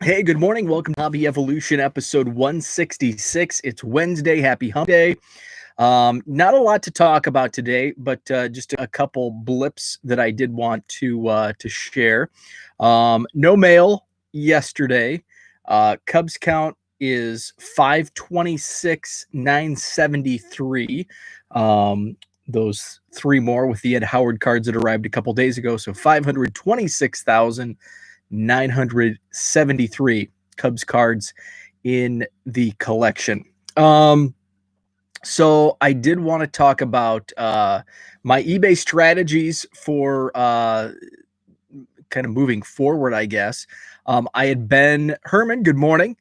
Hey, good morning. Welcome to Hobby Evolution episode 166. It's Wednesday. Happy Hump Day. Not a lot to talk about today, but just a couple blips that I did want to share. No mail yesterday. Cubs count is 526, 973. Those three more with the Ed Howard cards that arrived a couple days ago. So 526,973 Cubs cards in the collection. So I did want to talk about my eBay strategies for kind of moving forward, I guess. I had been, Herman, good morning.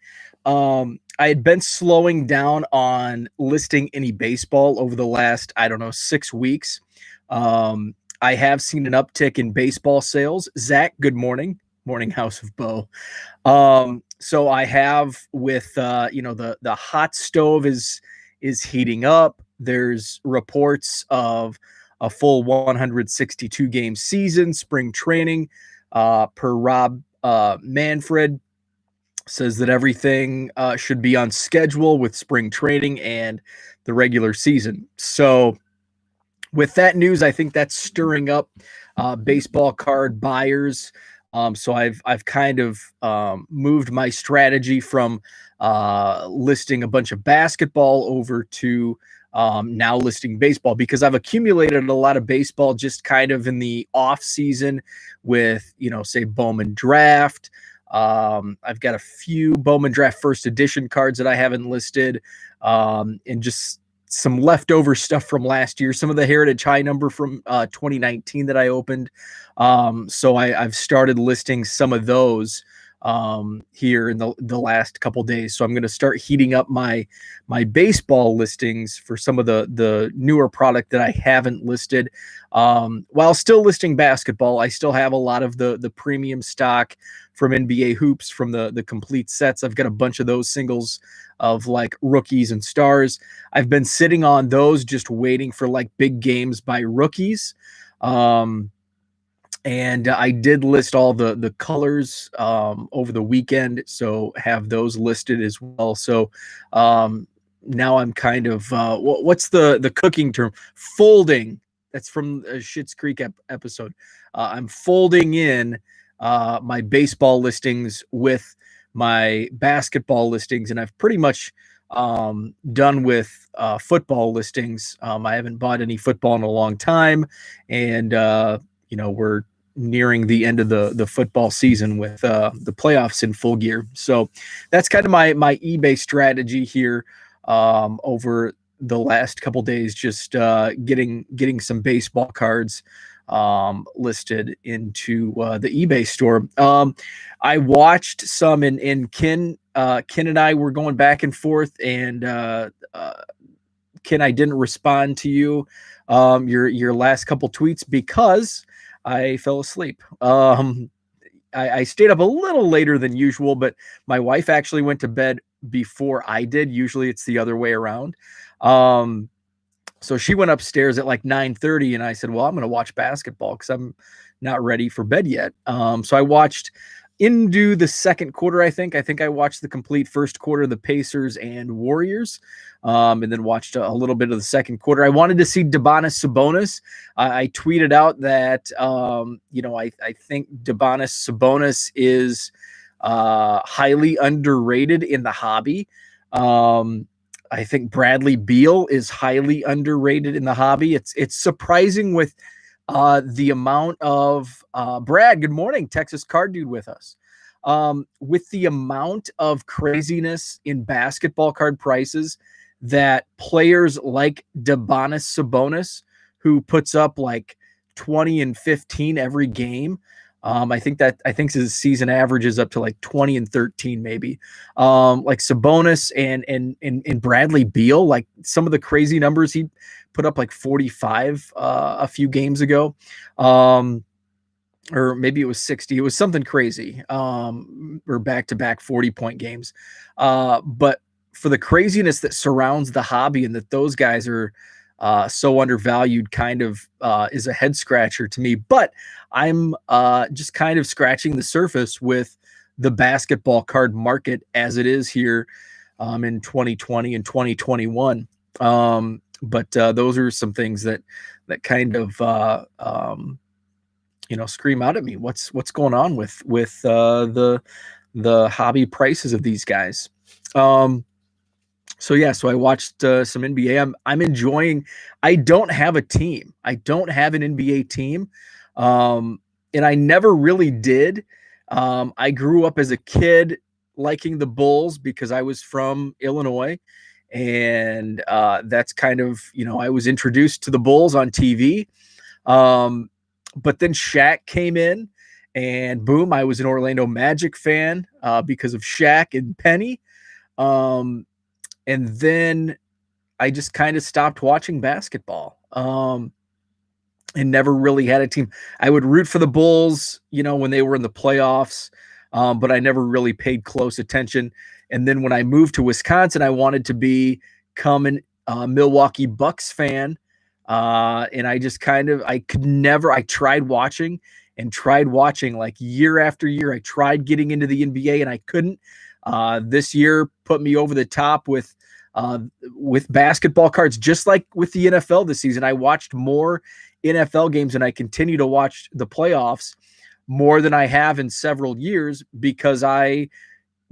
I had been slowing down on listing any baseball over the last, 6 weeks. I have seen an uptick in baseball sales. Zach, good morning. Morning, House of Bo. So I have with the hot stove is heating up. There's reports of a full 162 game season, spring training. Per Rob Manfred says that everything should be on schedule with spring training and the regular season. So with that news, I think that's stirring up baseball card buyers. So I've kind of moved my strategy from listing a bunch of basketball over to now listing baseball, because I've accumulated a lot of baseball just kind of in the off season with, say Bowman Draft. I've got a few Bowman Draft first edition cards that I haven't listed, and just some leftover stuff from last year, some of the Heritage High number from 2019 that I opened. So I've started listing some of those here in the last couple days. So I'm going to start heating up my baseball listings for some of the newer product that I haven't listed. While still listing basketball, I still have a lot of the premium stock from NBA Hoops, from the complete sets. I've got a bunch of those singles of like rookies and stars. I've been sitting on those, just waiting for like big games by rookies. And I did list all the colors over the weekend, so have those listed as well. So now I'm kind of what's the cooking term? Folding. That's from a Schitt's Creek episode. I'm folding in my baseball listings with my basketball listings, and I've pretty much done with football listings. I haven't bought any football in a long time, and we're nearing the end of the football season with the playoffs in full gear. So that's kind of my eBay strategy here over the last couple days, just getting some baseball cards listed into the eBay store. I watched some in Ken and I were going back and forth, and Ken, I didn't respond to you your last couple tweets because I fell asleep. I stayed up a little later than usual, but my wife actually went to bed before I did. Usually it's the other way around. So she went upstairs at like 9:30, and I said, well, I'm going to watch basketball because I'm not ready for bed yet. So I watched into the second quarter. I think I watched the complete first quarter of the Pacers and Warriors, and then watched a little bit of the second quarter. I wanted to see Domantas Sabonis. I tweeted out that I think Domantas Sabonis is highly underrated in the hobby. I think Bradley Beal is highly underrated in the hobby. It's surprising with the amount of Brad, good morning, Texas Card Dude with us. With the amount of craziness in basketball card prices that players like Domantas Sabonis, who puts up like 20 and 15 every game. I think his season average is up to like 20 and 13, maybe. Like Sabonis and Bradley Beal, like some of the crazy numbers he put up, like 45 a few games ago. Or maybe it was 60. It was something crazy. Or back-to-back 40-point games. But for the craziness that surrounds the hobby, and that those guys are so undervalued, kind of is a head scratcher to me. But I'm just kind of scratching the surface with the basketball card market as it is here in 2020 and 2021. But those are some things that kind of scream out at me. What's going on with the hobby prices of these guys? So yeah, so I watched some NBA. I'm enjoying. I don't have a team. I don't have an NBA team, and I never really did. I grew up as a kid liking the Bulls because I was from Illinois, and that's kind of I was introduced to the Bulls on TV. But then Shaq came in, and boom, I was an Orlando Magic fan because of Shaq and Penny. And then I just kind of stopped watching basketball and never really had a team. I would root for the Bulls, when they were in the playoffs, but I never really paid close attention. And then when I moved to Wisconsin, I wanted to become a Milwaukee Bucks fan. And I just I tried watching like year after year. I tried getting into the NBA and I couldn't. This year put me over the top with basketball cards, just like with the NFL this season. I watched more NFL games and I continue to watch the playoffs more than I have in several years because I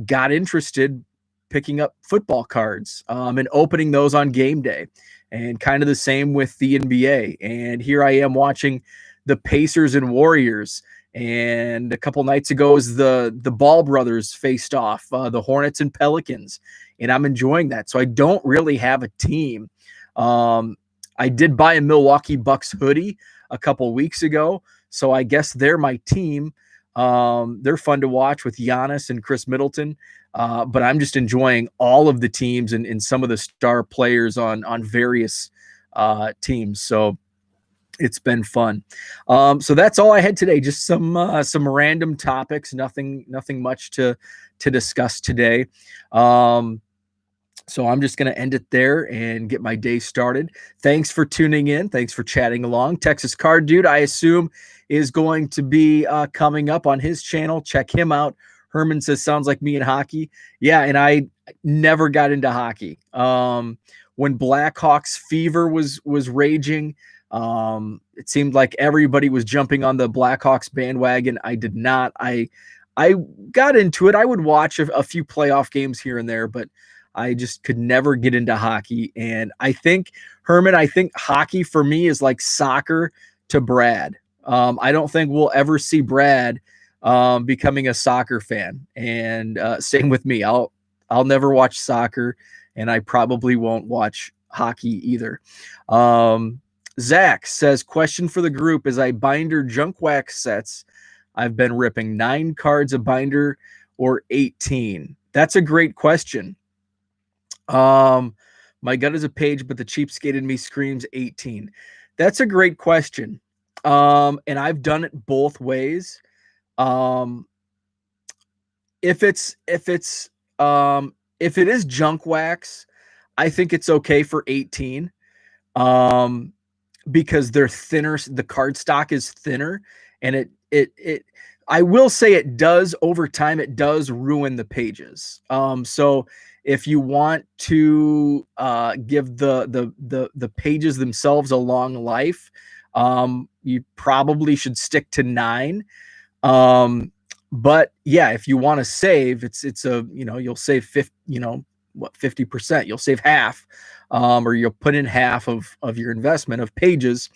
got interested picking up football cards and opening those on game day, and kind of the same with the NBA. And here I am watching the Pacers and Warriors. And a couple nights ago was the Ball brothers faced off, the Hornets and Pelicans, and I'm enjoying that. So I don't really have a team. I did buy a Milwaukee Bucks hoodie a couple weeks ago, so I guess they're my team. They're fun to watch with Giannis and Chris Middleton, but I'm just enjoying all of the teams and some of the star players on various teams. So it's been fun. So that's all I had today. Just some random topics. Nothing much to discuss today. So I'm just going to end it there and get my day started. Thanks for tuning in. Thanks for chatting along. Texas Card Dude, I assume, is going to be coming up on his channel. Check him out. Herman says, sounds like me in hockey. Yeah, and I never got into hockey. When Blackhawks fever was raging, it seemed like everybody was jumping on the Blackhawks bandwagon. I did not. I got into it. I would watch a few playoff games here and there, but I just could never get into hockey. And I think, Herman, hockey for me is like soccer to Brad. I don't think we'll ever see Brad becoming a soccer fan. And same with me. I'll never watch soccer, and I probably won't watch hockey either. Zach says, question for the group: as I binder junk wax sets, I've been ripping 9 cards a binder or 18. That's a great question. My gut is a page, but the cheapskate in me screams 18. That's a great question. And I've done it both ways. If it is junk wax, I think it's okay for 18. Because they're thinner, the card stock is thinner, and it I will say it does over time, it does ruin the pages. So if you want to give the pages themselves a long life, you probably should stick to 9. But yeah, if you want to save, it's a, you'll save 50%, you'll save half, or you'll put in half of your investment of pages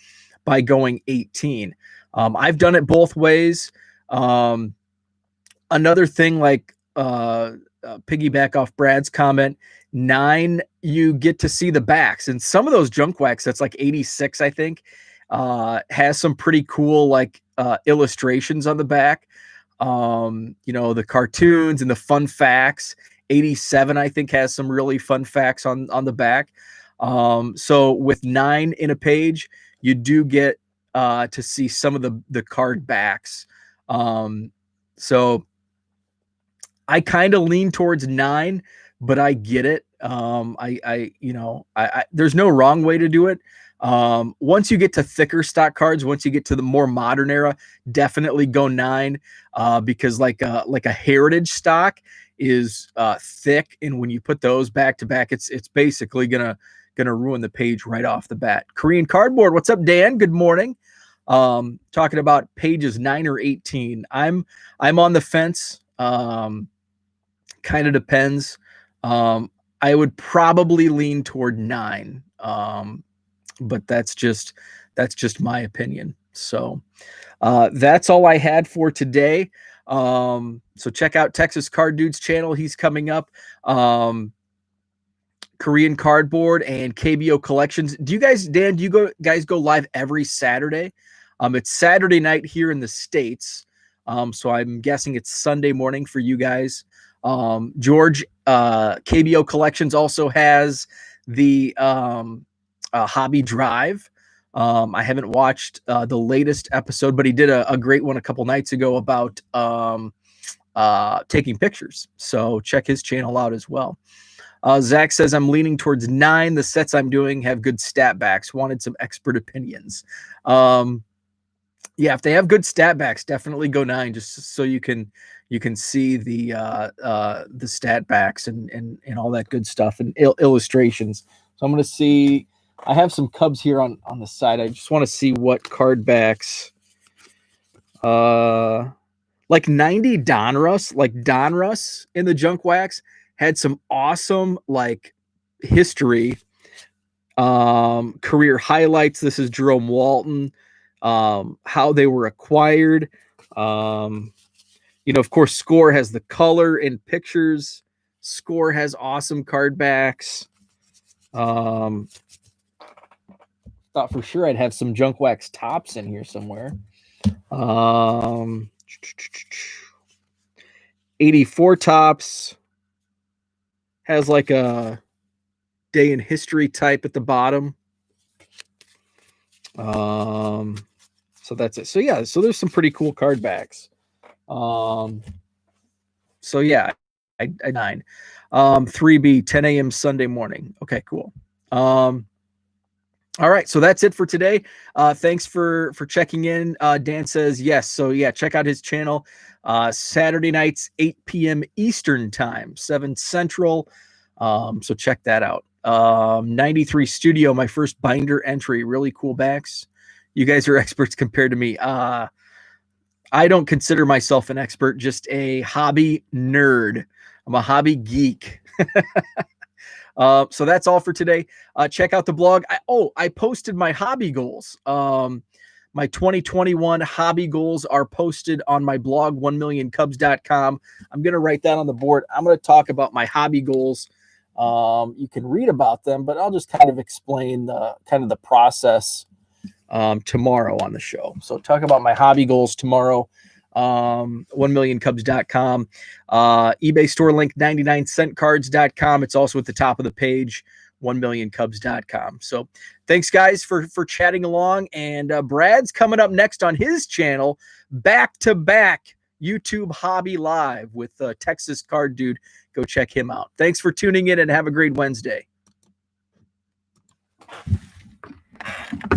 by going 18. I've done it both ways. Another thing, like piggyback off Brad's comment, 9, you get to see the backs, and some of those junk wax, that's like 86, I think, has some pretty cool like illustrations on the back. The cartoons and the fun facts. 87, I think, has some really fun facts on the back. So with 9 in a page, you do get to see some of the card backs. So I kind of lean towards 9, but I get it. There's no wrong way to do it. Once you get to thicker stock cards, once you get to the more modern era, definitely go 9, because like a heritage stock is thick, and when you put those back to back, it's basically gonna ruin the page right off the bat. Korean Cardboard, what's up, Dan? Good morning. Talking about pages 9 or 18. I'm on the fence. Kind of depends. I would probably lean toward 9. But that's just my opinion. So that's all I had for today. So check out Texas Card Dude's channel. He's coming up. Korean Cardboard and KBO Collections. Do you guys, Dan, do you guys go live every Saturday? It's Saturday night here in the States. So I'm guessing it's Sunday morning for you guys. George, KBO Collections also has the Hobby Drive. I haven't watched the latest episode, but he did a great one a couple nights ago about taking pictures. So check his channel out as well. Zach says, I'm leaning towards 9. The sets I'm doing have good stat backs. Wanted some expert opinions. Yeah, if they have good stat backs, definitely go 9, just so you can see the stat backs and all that good stuff and illustrations. So I'm going to see. I have some Cubs here on the side. I just want to see what card backs. Like 90 Donruss in the junk wax had some awesome like history. Career highlights. This is Jerome Walton. How they were acquired. Of course, Score has the color and pictures. Score has awesome card backs. Thought for sure I'd have some junk wax tops in here somewhere. 84 tops has like a day in history type at the bottom. So that's it. So yeah, so there's some pretty cool card backs. So yeah, I 9. 3B 10 a.m. Sunday morning. Okay, cool. All right, so that's it for today. Thanks for checking in. Dan says yes. So yeah, check out his channel. Saturday nights, 8 p.m. Eastern time, 7 Central. So check that out. 93 Studio, my first binder entry. Really cool backs. You guys are experts compared to me. I don't consider myself an expert, just a hobby nerd. I'm a hobby geek. So that's all for today. Check out the blog. I posted my hobby goals. My 2021 hobby goals are posted on my blog, 1millioncubs.com. I'm going to write that on the board. I'm going to talk about my hobby goals. You can read about them, but I'll just kind of explain the process tomorrow on the show. So talk about my hobby goals tomorrow. 1millioncubs.com. eBay store link, 99centcards.com. It's also at the top of the page, 1millioncubs.com. So thanks guys for chatting along, and Brad's coming up next on his channel, back-to-back YouTube Hobby Live with Texas Card Dude. Go check him out. Thanks for tuning in and have a great Wednesday.